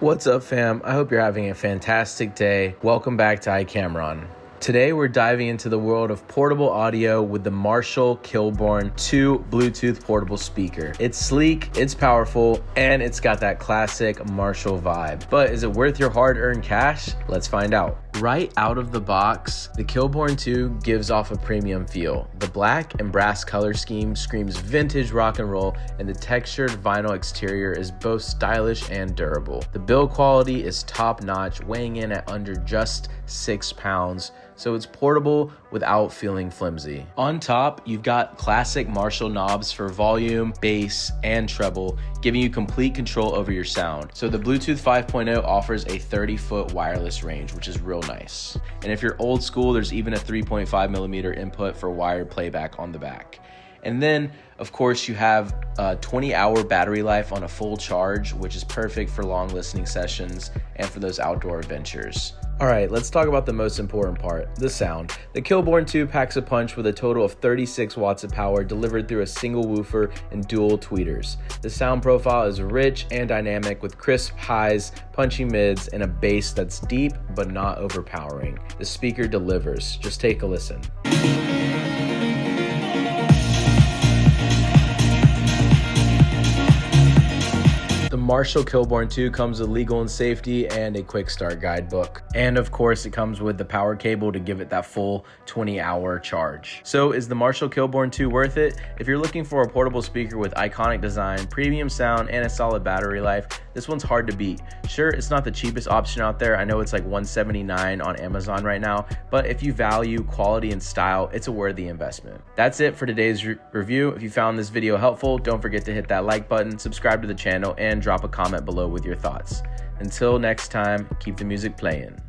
What's up, fam? I hope you're having a fantastic day. Welcome back to iCamron. Today, we're diving into the world of portable audio with the Marshall Kilburn 2 Bluetooth portable speaker. It's sleek, it's powerful, and it's got that classic Marshall vibe. But is it worth your hard-earned cash? Let's find out. Right out of the box, the Kilburn 2 gives off a premium feel. The black and brass color scheme screams vintage rock and roll, and the textured vinyl exterior is both stylish and durable. The build quality is top-notch, weighing in at under just 6 pounds, so it's portable without feeling flimsy. On top, you've got classic Marshall knobs for volume, bass, and treble, giving you complete control over your sound. So the Bluetooth 5.0 offers a 30-foot wireless range, which is real nice. And if you're old school, there's even a 3.5mm input for wired playback on the back. And then, of course, you have a 20-hour battery life on a full charge, which is perfect for long listening sessions and for those outdoor adventures. All right, let's talk about the most important part, the sound. The Kilburn 2 packs a punch with a total of 36 watts of power delivered through a single woofer and dual tweeters. The sound profile is rich and dynamic with crisp highs, punchy mids, and a bass that's deep but not overpowering. The speaker delivers. Just take a listen. The Marshall Kilburn 2 comes with legal and safety and a quick start guidebook. And of course, it comes with the power cable to give it that full 20-hour charge. So is the Marshall Kilburn 2 worth it? If you're looking for a portable speaker with iconic design, premium sound, and a solid battery life, this one's hard to beat. Sure, it's not the cheapest option out there. I know it's like $179 on Amazon right now, but if you value quality and style, it's a worthy investment. That's it for today's review. If you found this video helpful, don't forget to hit that like button, subscribe to the channel, and drop a comment below with your thoughts. Until next time, keep the music playing.